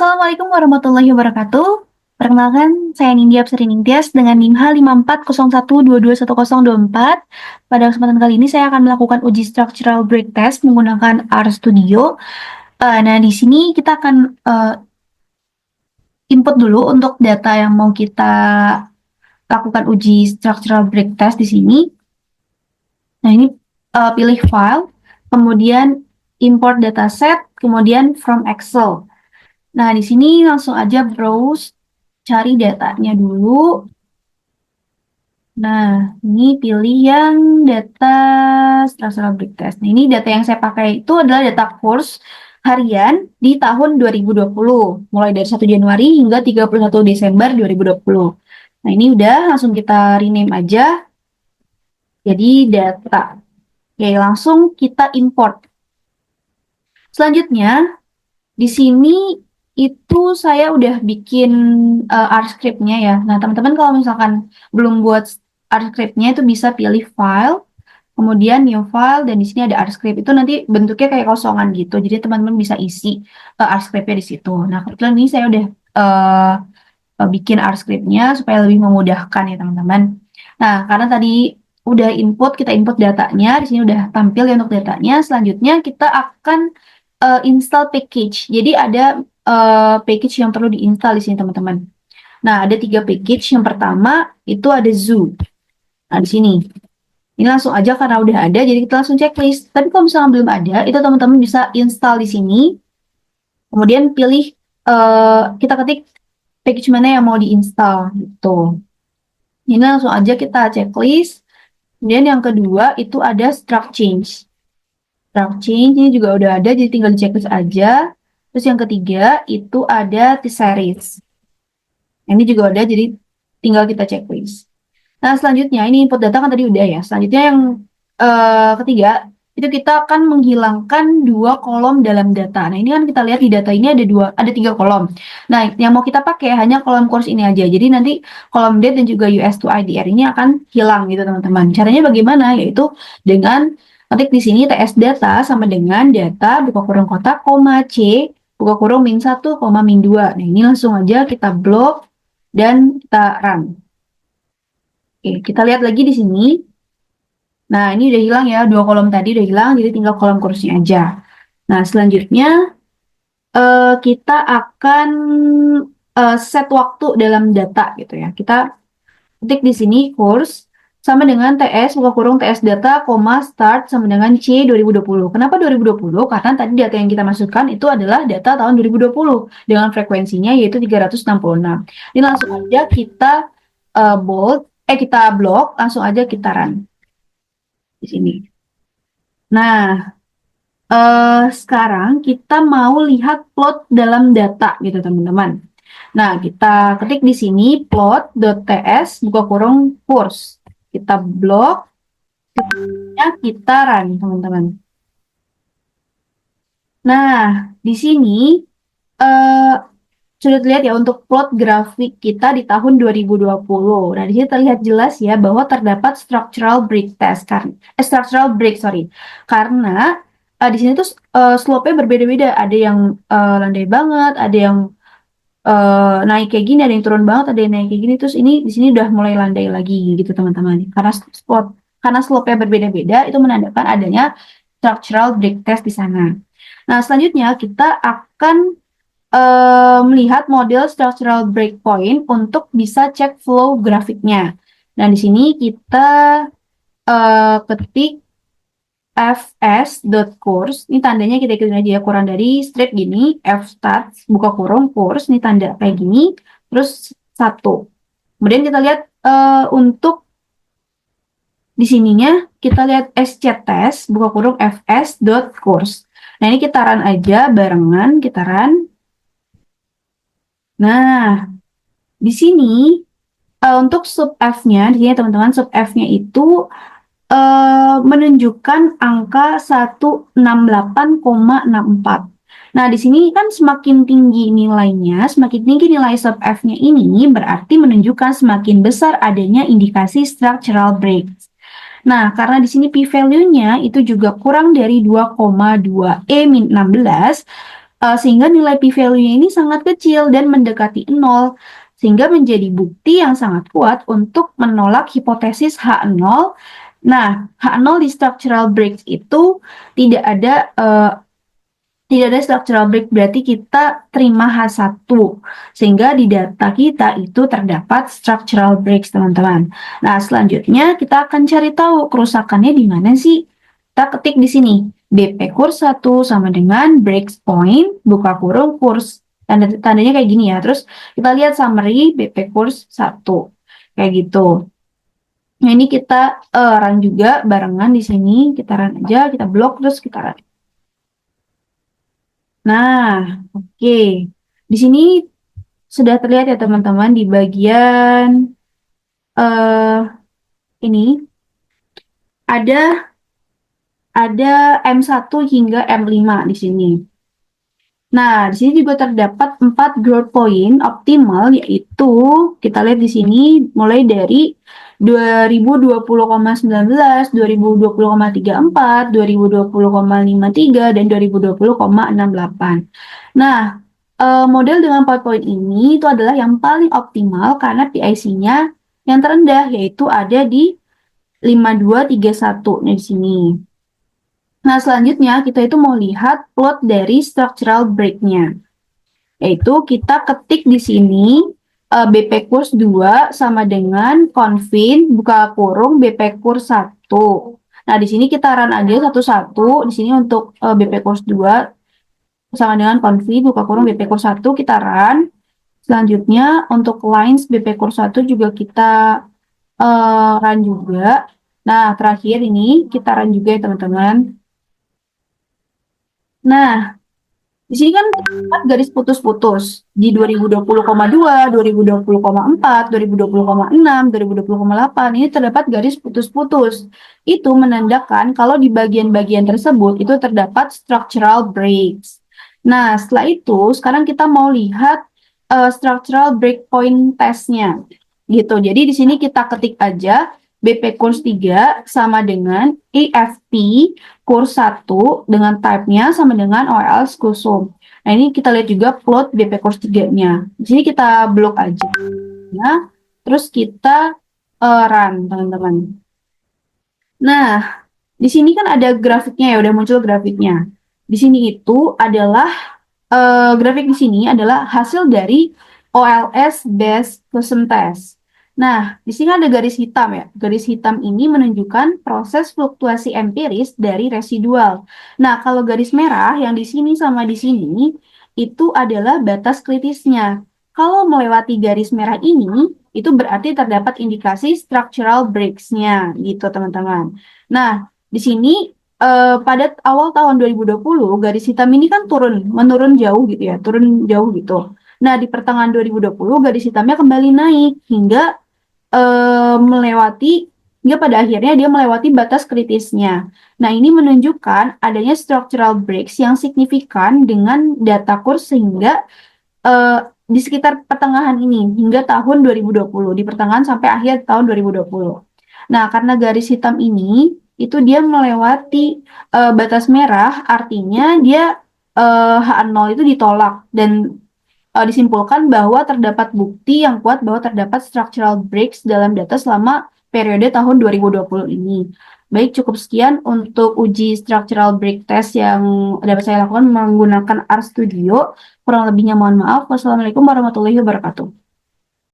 Assalamualaikum warahmatullahi wabarakatuh. Perkenalkan, saya Nindya Apsari Ningtyas dengan NIM H5401221024. Pada kesempatan kali ini saya akan melakukan uji structural break test menggunakan RStudio. Nah, di sini kita akan input dulu untuk data yang mau kita lakukan uji structural break test di sini. Nah, ini pilih file, kemudian import dataset, kemudian from Excel. Nah, di sini langsung aja browse, cari datanya dulu. Nah, ini pilih yang data structural break test. Nah, ini data yang saya pakai itu adalah data course harian di tahun 2020, mulai dari 1 Januari hingga 31 Desember 2020. Nah, ini udah langsung kita rename aja jadi data. Oke, langsung kita import. Selanjutnya, di sini itu saya udah bikin R script-nya ya. Nah, teman-teman kalau misalkan belum buat R script-nya itu bisa pilih file, kemudian new file, dan di sini ada R script. Itu nanti bentuknya kayak kosongan gitu. Jadi teman-teman bisa isi R script-nya di situ. Nah, kebetulan ini saya udah bikin R script-nya supaya lebih memudahkan ya teman-teman. Nah, karena tadi udah input, kita input datanya, di sini udah tampil ya untuk datanya. Selanjutnya kita akan install package. Jadi ada package yang perlu diinstal di sini teman-teman. Nah, ada 3 package. Yang pertama itu ada Zoo. Nah, di sini. Ini langsung aja karena udah ada, jadi kita langsung checklist. Tapi kalau misalnya belum ada, itu teman-teman bisa install di sini. Kemudian pilih, kita ketik package mana yang mau diinstal gitu. Ini langsung aja kita checklist. Kemudian yang kedua itu ada struct change. Struct change ini juga udah ada, jadi tinggal di checklist aja. Terus yang ketiga itu ada T-series. Ini juga udah, jadi tinggal kita checklist. Nah, selanjutnya ini input data kan tadi udah ya. Selanjutnya yang ketiga itu kita akan menghilangkan 2 kolom dalam data. Nah, ini kan kita lihat di data ini ada 3 kolom. Nah, yang mau kita pakai hanya kolom course ini aja. Jadi nanti kolom date dan juga US to IDR ini akan hilang gitu teman-teman. Caranya bagaimana? Yaitu dengan ketik di sini TS data sama dengan data buka kurung kotak, koma C buka kurung -1, -2. Nah, ini langsung aja kita blok dan kita run. Oke, kita lihat lagi di sini. Nah, ini udah hilang ya, 2 kolom tadi udah hilang, jadi tinggal kolom kursinya aja. Nah, selanjutnya kita akan set waktu dalam data gitu ya. Kita ketik di sini course sama dengan TS buka kurung TS data, start sama dengan C 2020. Kenapa 2020? Karena tadi data yang kita masukkan itu adalah data tahun 2020 dengan frekuensinya yaitu 366. Ini langsung aja kita kita blok, langsung aja kita run di sini. Nah, sekarang kita mau lihat plot dalam data gitu teman-teman. Nah, kita ketik di sini plot.ts buka kurung course. Kita blok, kita run teman-teman. Nah, di sini sudah terlihat ya untuk plot grafik kita di tahun 2020. Nah, di sini terlihat jelas ya bahwa terdapat structural break test karena di sini tuh slope-nya berbeda-beda. Ada yang landai banget, ada yang naik kayak gini, ada yang turun banget, ada yang naik kayak gini. Terus ini di sini udah mulai landai lagi gitu teman-teman. Karena slope-nya berbeda-beda itu menandakan adanya structural break test di sana. Nah, selanjutnya kita akan melihat model structural breakpoint untuk bisa cek flow grafiknya. Nah, di sini kita ketik fs.course. Ini tandanya kita ikutin aja ya, kurang dari straight gini, fstats buka kurung course, ini tanda kayak gini, terus 1. Kemudian kita lihat untuk di sininya kita lihat sctest buka kurung fs.course. Nah, ini kita run aja barengan, kita run. Nah, di sini untuk sub F-nya, di sini teman-teman sub F-nya itu menunjukkan angka 168,64. Nah, di sini kan semakin tinggi nilainya, semakin tinggi nilai sub F-nya ini berarti menunjukkan semakin besar adanya indikasi structural break. Nah, karena di sini p-value-nya itu juga kurang dari 2,2 E-16, sehingga nilai p-value-nya ini sangat kecil dan mendekati 0, sehingga menjadi bukti yang sangat kuat untuk menolak hipotesis H0. Nah, H0 di structural breaks itu tidak ada structural break, berarti kita terima H1, sehingga di data kita itu terdapat structural breaks, teman-teman. Nah, selanjutnya kita akan cari tahu kerusakannya di mana sih. Kita ketik di sini, BP kurs 1 sama dengan breaks point, buka kurung kurs. Tandanya kayak gini ya. Terus kita lihat summary BP kurs 1. Kayak gitu. Nah, ini kita run juga barengan di sini. Kita run aja, kita blok, terus kita run. Nah, oke. Di sini sudah terlihat ya teman-teman di bagian ini ada M1 hingga M5 di sini. Nah, di sini juga terdapat 4 growth point optimal, yaitu kita lihat di sini mulai dari 2020,19, 2020,34, 2020,53, dan 2020,68. Nah, model dengan 4 poin ini itu adalah yang paling optimal karena PIC-nya yang terendah, yaitu ada di 5231 di sini. Nah, selanjutnya kita itu mau lihat plot dari structural break-nya. Yaitu kita ketik di sini BP kurs 2 sama dengan confin buka kurung BP kurs 1. Nah, di sini kita run aja satu-satu. Di sini untuk BP kurs 2 sama dengan confin buka kurung BP kurs 1 kita run. Selanjutnya untuk lines BP kurs 1 juga kita run juga. Nah, terakhir ini kita run juga ya teman-teman. Nah, di sini kan terdapat garis putus-putus di 2020,2, 2020,4, 2020,6, 2020,8. Ini terdapat garis putus-putus. Itu menandakan kalau di bagian-bagian tersebut itu terdapat structural breaks. Nah, setelah itu sekarang kita mau lihat structural breakpoint testnya. Gitu. Jadi di sini kita ketik aja BP kurs 3 sama dengan EFP kurs 1 dengan type-nya sama dengan OLS kusum. Nah, ini kita lihat juga plot BP kurs 3-nya. Di sini kita blok aja. Nah, terus kita run, teman-teman. Nah, di sini kan ada grafiknya ya, udah muncul grafiknya. Di sini itu adalah grafik di sini adalah hasil dari OLS based custom test. Nah, di sini ada garis hitam ya. Garis hitam ini menunjukkan proses fluktuasi empiris dari residual. Nah, kalau garis merah yang di sini sama di sini itu adalah batas kritisnya. Kalau melewati garis merah ini, itu berarti terdapat indikasi structural breaks-nya gitu, teman-teman. Nah, di sini pada awal tahun 2020 garis hitam ini kan menurun jauh gitu ya, turun jauh gitu. Nah, di pertengahan 2020 garis hitamnya kembali naik hingga pada akhirnya dia melewati batas kritisnya. Nah, ini menunjukkan adanya structural breaks yang signifikan dengan data kurs sehingga di sekitar pertengahan ini hingga tahun 2020, di pertengahan sampai akhir tahun 2020. Nah, karena garis hitam ini itu dia melewati batas merah, artinya dia H0 itu ditolak dan disimpulkan bahwa terdapat bukti yang kuat bahwa terdapat structural breaks dalam data selama periode tahun 2020 ini. Baik, cukup sekian untuk uji structural break test yang dapat saya lakukan menggunakan RStudio. Kurang lebihnya mohon maaf. Wassalamualaikum warahmatullahi wabarakatuh.